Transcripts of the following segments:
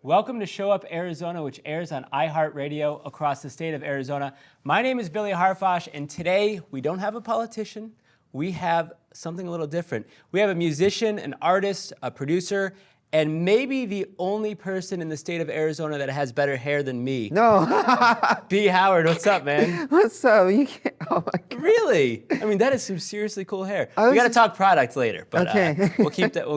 Welcome to Show Up Arizona, which airs on iHeartRadio across the state of Arizona. My name is Billy Harfosh, and today we don't have a politician. We have something a little different. We have a musician, an artist, a producer, and maybe the only person in the state of Arizona that has better hair than me. No. B. Howard, what's up, man? What's up? You can't, oh my God. Really? I mean, that is some seriously cool hair. We got to talk products later, but Okay. we'll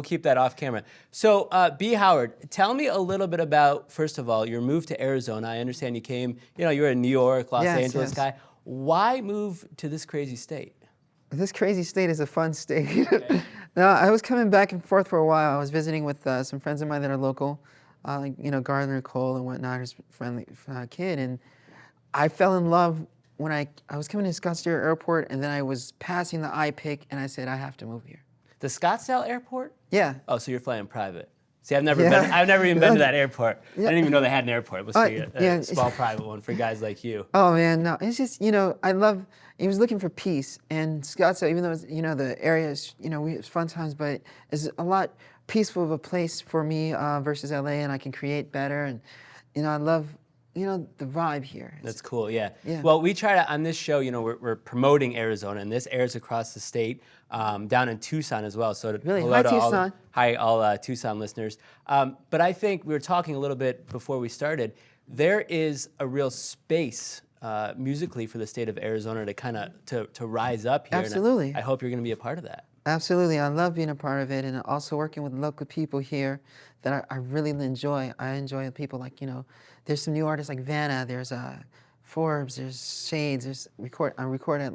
keep that off camera. So, B. Howard, tell me a little bit about, first of all, your move to Arizona. I understand you came, you were a New York, Los Angeles guy. Why move to this crazy state? This crazy state is a fun state. Okay. No, I was coming back and forth for a while. I was visiting with some friends of mine that are local, Gardner, Cole, and whatnot, his friendly kid, and I fell in love when I was coming to Scottsdale Airport, and then I was passing the iPic, and I said, I have to move here. The Scottsdale Airport? Yeah. Oh, so you're flying private. See, I've never even been to that airport. I didn't even know they had an airport. It must be a small private one for guys like you. Oh man, no, it's just, he was looking for peace, and Scottsdale, even though it's, the area is, it's fun times, but it's a lot peaceful of a place for me versus LA, and I can create better, and, I love, the vibe here. That's cool, yeah. Yeah. Well, we try to, on this show, we're promoting Arizona, and this airs across the state, down in Tucson as well. So Really? hello Hi, to Tucson. all Tucson listeners. But I think we were talking a little bit before we started, there is a real space musically for the state of Arizona to kind of to rise up here. Absolutely. And I hope you're going to be a part of that. Absolutely, I love being a part of it, and also working with local people here that I really enjoy. I enjoy people like, there's some new artists like Vanna, there's Forbes, there's Shades, I record at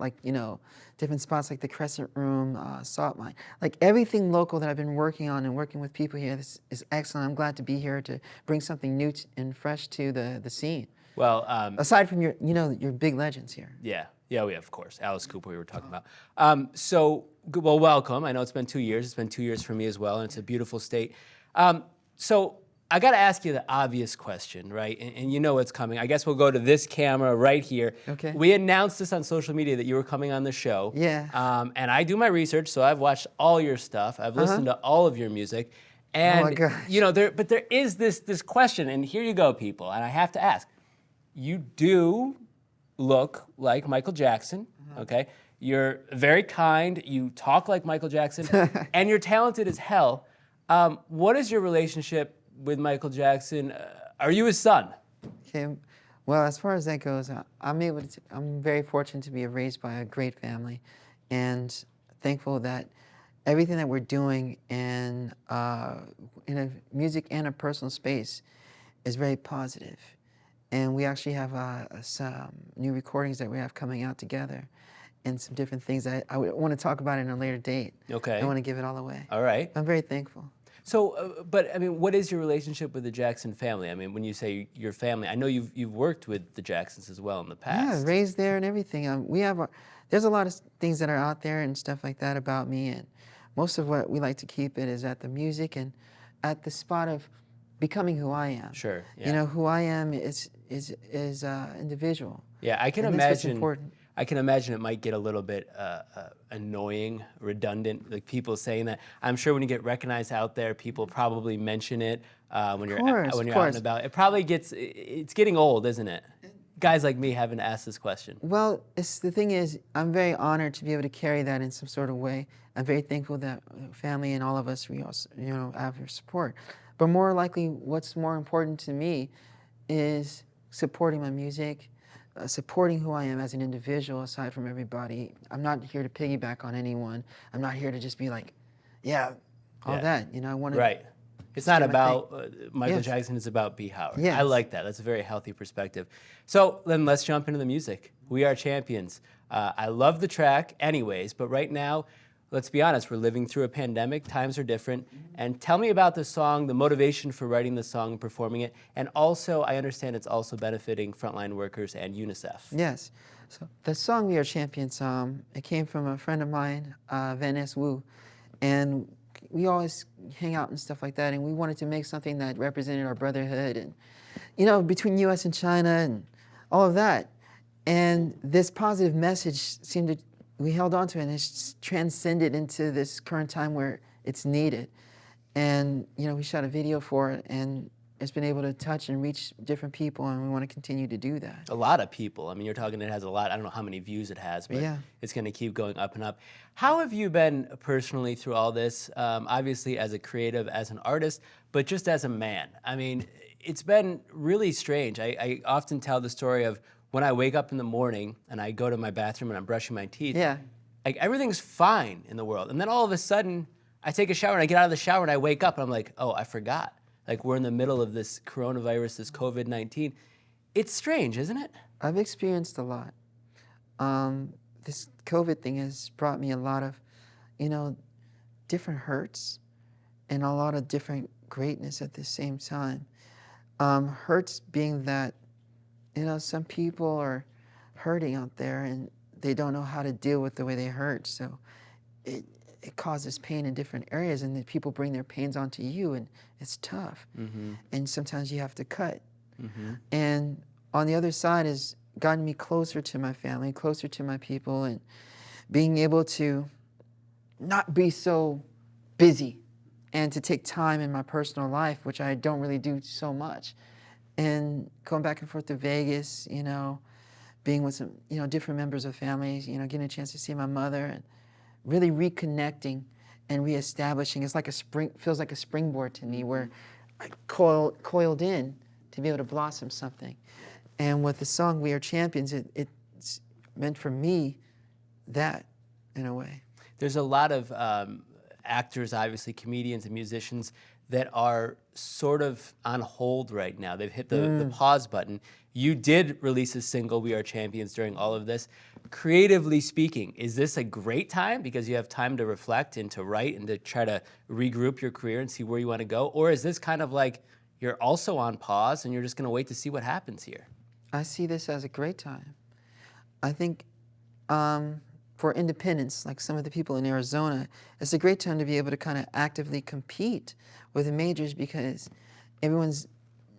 different spots like the Crescent Room, Salt Mine. Like everything local that I've been working on and working with people here, this is excellent. I'm glad to be here to bring something new and fresh to the scene. Well, aside from your big legends here. Yeah, of course. Alice Cooper we were talking about. Well, welcome. I know it's been 2 years. It's been 2 years for me as well, and it's a beautiful state. So I got to ask you the obvious question, right? And you know what's coming. I guess we'll go to this camera right here. Okay. We announced this on social media that you were coming on the show. Yeah. And I do my research, so I've watched all your stuff. I've listened to all of your music. And, oh my gosh. there is this question, and here you go, people, and I have to ask. You do look like Michael Jackson, okay? You're very kind, you talk like Michael Jackson, and you're talented as hell. What is your relationship with Michael Jackson? Are you his son? Okay. Well, as far as that goes, I'm very fortunate to be raised by a great family, and thankful that everything that we're doing in a music and a personal space is very positive. And we actually have some new recordings that we have coming out together, and some different things that I want to talk about in a later date. Okay. I don't want to give it all away. All right. I'm very thankful. So, but I mean, what is your relationship with the Jackson family? I mean, when you say your family, I know you've worked with the Jacksons as well in the past. Yeah, raised there and everything. There's a lot of things that are out there and stuff like that about me, and most of what we like to keep it is at the music and at the spot of becoming who I am. Sure. Yeah. Who I am is individual. Yeah, I can and that's what's imagine. important. I can imagine it might get a little bit annoying, redundant, like people saying that. I'm sure when you get recognized out there, people probably mention it when you're out and about. It probably it's getting old, isn't it? Guys like me haven't asked this question. Well, the thing is, I'm very honored to be able to carry that in some sort of way. I'm very thankful that family and all of us, we also, have your support. But more likely, what's more important to me is supporting my music, supporting who I am as an individual aside from everybody. I'm not here to piggyback on anyone. I'm not here to just be like, that. I want to. Right. It's not about Michael Jackson, it's about B. Howard. Yes. I like that. That's a very healthy perspective. So then let's jump into the music. We Are Champions. I love the track anyways, but right now, let's be honest, we're living through a pandemic, times are different. And tell me about the song, the motivation for writing the song and performing it. And also, I understand it's also benefiting frontline workers and UNICEF. Yes. So the song We Are Champions, it came from a friend of mine, Vanessa Wu. And we always hang out and stuff like that, and we wanted to make something that represented our brotherhood and, between U.S. and China and all of that. And this positive message we held on to it, and it's transcended into this current time where it's needed. And, we shot a video for it, and it's been able to touch and reach different people, and we want to continue to do that. A lot of people. I mean, you're talking, it has a lot. I don't know how many views it has, but Yeah. it's going to keep going up and up. How have you been personally through all this? Obviously, as a creative, as an artist, but just as a man. I mean, it's been really strange. I often tell the story of when I wake up in the morning and I go to my bathroom and I'm brushing my teeth. Yeah. Like, everything's fine in the world. And then all of a sudden, I take a shower and I get out of the shower and I wake up and I'm like, oh, I forgot. Like, we're in the middle of this coronavirus, this COVID-19. It's strange, isn't it? I've experienced a lot. This COVID thing has brought me a lot of, different hurts and a lot of different greatness at the same time. Hurts being that, some people are hurting out there and they don't know how to deal with the way they hurt. So it causes pain in different areas, and then people bring their pains onto you, and it's tough. Mm-hmm. And sometimes you have to cut. Mm-hmm. And on the other side has gotten me closer to my family, closer to my people, and being able to not be so busy and to take time in my personal life, which I don't really do so much. And going back and forth to Vegas, being with some, different members of families, getting a chance to see my mother and really reconnecting and reestablishing. It's like feels like a springboard to me where I coiled in to be able to blossom something. And with the song We Are Champions, it's meant for me that, in a way. There's a lot of actors, obviously, comedians and musicians that are sort of on hold right now. They've hit the pause button. You did release a single, We Are Champions, during all of this. Creatively speaking, is this a great time because you have time to reflect and to write and to try to regroup your career and see where you want to go? Or is this kind of like you're also on pause and you're just going to wait to see what happens here? I see this as a great time. I think for independents, like some of the people in Arizona, it's a great time to be able to kind of actively compete with the majors because everyone's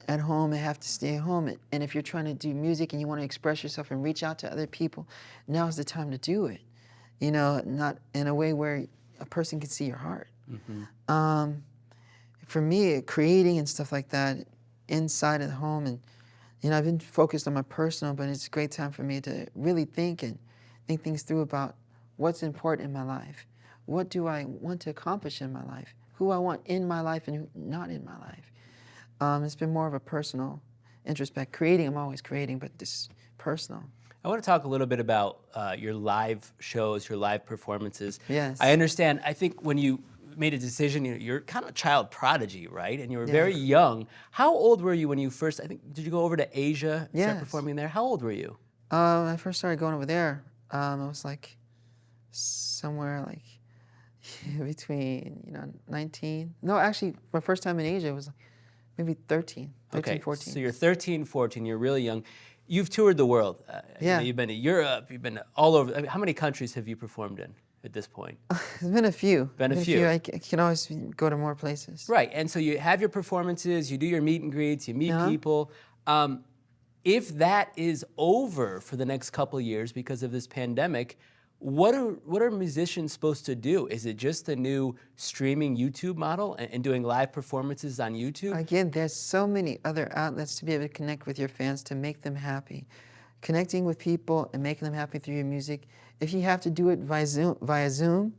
at home and have to stay at home. And if you're trying to do music and you want to express yourself and reach out to other people, now's the time to do it. Not in a way where a person can see your heart. Mm-hmm. For me, creating and stuff like that inside of the home, and I've been focused on my personal, but it's a great time for me to really think things through about what's important in my life. What do I want to accomplish in my life? Who I want in my life and who not in my life. It's been more of a personal introspect. Creating, I'm always creating, but this personal. I want to talk a little bit about your live shows, your live performances. Yes. I understand, I think when you made a decision, you're kind of a child prodigy, right? And you were very young. How old were you when you first, did you go over to Asia and start performing there? How old were you? When I first started going over there, I was like somewhere like between, 19. No, actually, my first time in Asia was maybe 13, 14. So you're 13, 14, you're really young. You've toured the world. You've been to Europe, you've been all over. I mean, how many countries have you performed in at this point? There's been a few. Been a few. I can always go to more places. Right, and so you have your performances, you do your meet and greets, you meet people. If that is over for the next couple of years because of this pandemic, what are musicians supposed to do? Is it just the new streaming YouTube model and doing live performances on YouTube? Again, there's so many other outlets to be able to connect with your fans to make them happy. Connecting with people and making them happy through your music. If you have to do it via Zoom,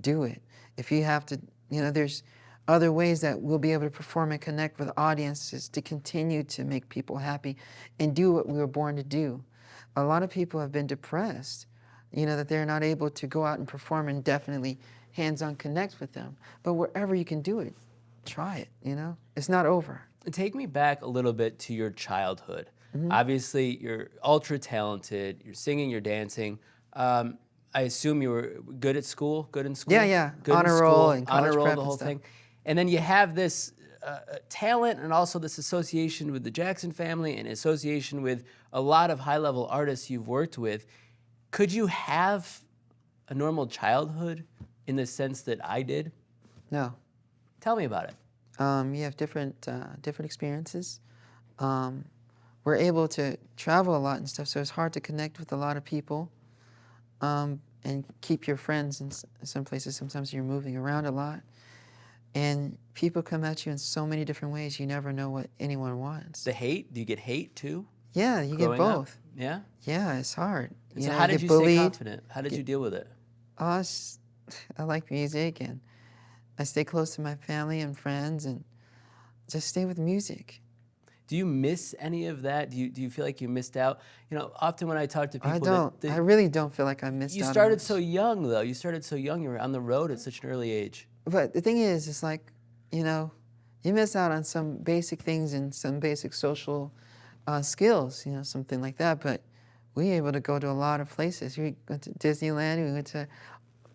do it. If you have to, there's other ways that we'll be able to perform and connect with audiences to continue to make people happy and do what we were born to do. A lot of people have been depressed, that they're not able to go out and perform and definitely hands-on connect with them. But wherever you can do it, try it, It's not over. Take me back a little bit to your childhood. Obviously, you're ultra talented, you're singing, you're dancing. I assume you were good at school, good in school? Yeah. Good Honor in school, roll and college honor roll, prep the and whole stuff. thing. And then you have this talent and also this association with the Jackson family and association with a lot of high-level artists you've worked with. Could you have a normal childhood in the sense that I did? No. Tell me about it. You have different experiences. We're able to travel a lot and stuff, so it's hard to connect with a lot of people and keep your friends in some places. Sometimes you're moving around a lot. And people come at you in so many different ways. You never know what anyone wants. The hate? Do you get hate too? Yeah, you get Growing up? both. Yeah? Yeah, it's hard. And so know, how you did get you stay bullied. confident? How did you deal with it? Oh, I like music, and I stay close to my family and friends, and just stay with music. Do you miss any of that? Do you feel like you missed out? You know, often when I talk to people, I don't. I really don't feel like I missed out. You started so young, though. You started so young. You were on the road at such an early age. But the thing is, it's like, you know, you miss out on some basic things and some basic social skills, you know, something like that. But we were able to go to a lot of places. We went to Disneyland. We went to,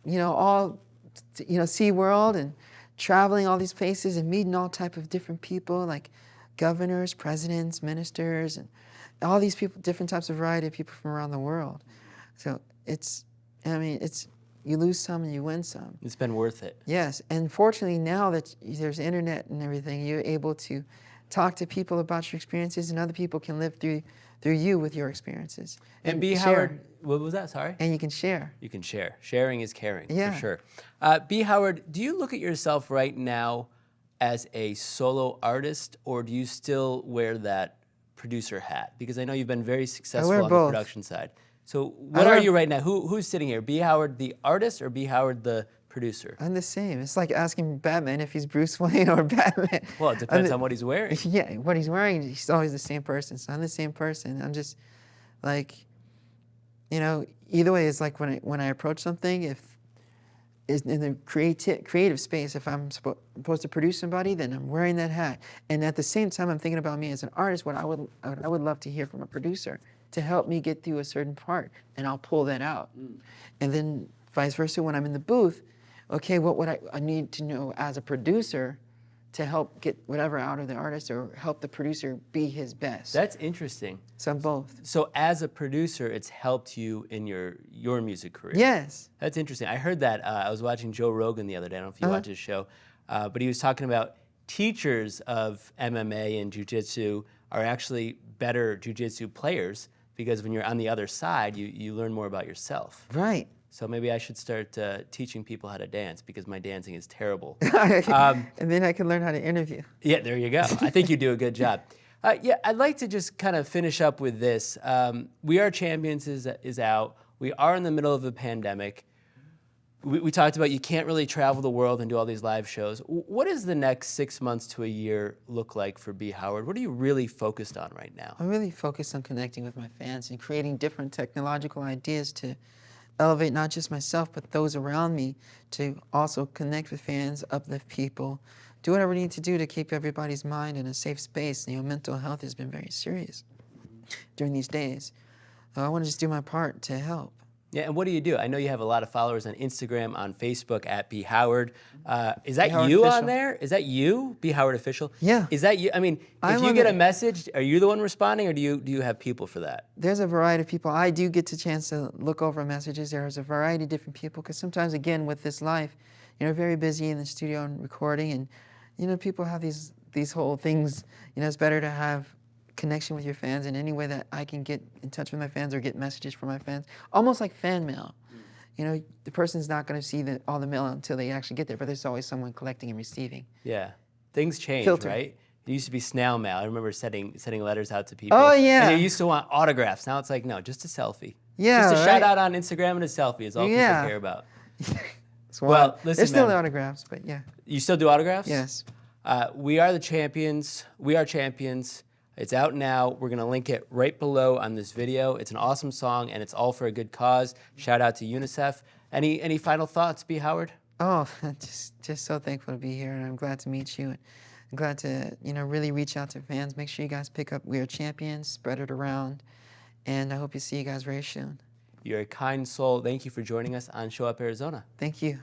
you know, SeaWorld, and traveling all these places and meeting all type of different people, like governors, presidents, ministers, and all these people, different types of variety of people from around the world. So you lose some and you win some. It's been worth it. Yes, and fortunately now that there's internet and everything, you're able to talk to people about your experiences, and other people can live through you with your experiences. And B. Howard, what was that? Sorry? And you can share. You can share. Sharing is caring, Yeah. for sure. B. Howard, do you look at yourself right now as a solo artist, or do you still wear that producer hat? Because I know you've been very successful on both. the production side. So what are you right now? Who's sitting here? B. Howard the artist or B. Howard the producer? I'm the same. It's like asking Batman if he's Bruce Wayne or Batman. Well, it depends on what he's wearing. Yeah, what he's wearing, he's always the same person. So I'm the same person. I'm just like, you know, either way, it's like when I approach something, if it's in the creative space, if I'm supposed to produce somebody, then I'm wearing that hat. And at the same time, I'm thinking about me as an artist, what I would love to hear from a producer to help me get through a certain part, and I'll pull that out. And then vice versa, when I'm in the booth, okay, what would I need to know as a producer to help get whatever out of the artist, or help the producer be his best? That's interesting. So I'm both. So as a producer, it's helped you in your music career. Yes. That's interesting. I heard that. I was watching Joe Rogan the other day. I don't know if you watch his show, but he was talking about teachers of MMA and jiu-jitsu are actually better jiu-jitsu players, because when you're on the other side, you learn more about yourself. Right. So maybe I should start teaching people how to dance, because my dancing is terrible. And then I can learn how to interview. Yeah, there you go. I think you do a good job. Yeah, I'd like to just kind of finish up with this. We Are Champions is out. We are in the middle of a pandemic. We talked about you can't really travel the world and do all these live shows. What does the next 6 months to a year look like for B. Howard? What are you really focused on right now? I'm really focused on connecting with my fans and creating different technological ideas to elevate not just myself, but those around me, to also connect with fans, uplift people, do whatever we need to do to keep everybody's mind in a safe space. You know, mental health has been very serious during these days. I want to just do my part to help. Yeah, and what do you do? I know you have a lot of followers on Instagram, on Facebook, at B. Howard. Is that Howard you Official. on there? Is that you, B. Howard Official? Yeah. Is that you? I mean, if you get a message, are you the one responding, or do you have people for that? There's a variety of people. I do get the chance to look over messages. There's a variety of different people, because sometimes, again, with this life, you're very busy in the studio and recording, and, you know, people have these whole things. You know, it's better to have connection with your fans in any way that I can get in touch with my fans or get messages from my fans, almost like fan mail. You know, the person's not going to see all the mail until they actually get there, but there's always someone collecting and receiving. Yeah, things change, Filter. right? It used to be snail mail. I remember sending letters out to people. Oh, yeah. And you used to want autographs. Now it's like, no, just a selfie. Yeah, just a right. shout out on Instagram and a selfie is all people care about. Well, listen, there's still man. autographs, but yeah. You still do autographs? Yes. We Are the Champions. We Are Champions. It's out now. We're going to link it right below on this video. It's an awesome song, and it's all for a good cause. Shout out to UNICEF. Any final thoughts, B. Howard? Oh, just so thankful to be here, and I'm glad to meet you. I'm glad to, you know, really reach out to fans. Make sure you guys pick up We Are Champions, spread it around, and I hope to see you guys very soon. You're a kind soul. Thank you for joining us on Show Up Arizona. Thank you.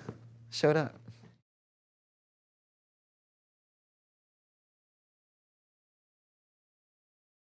Showed up.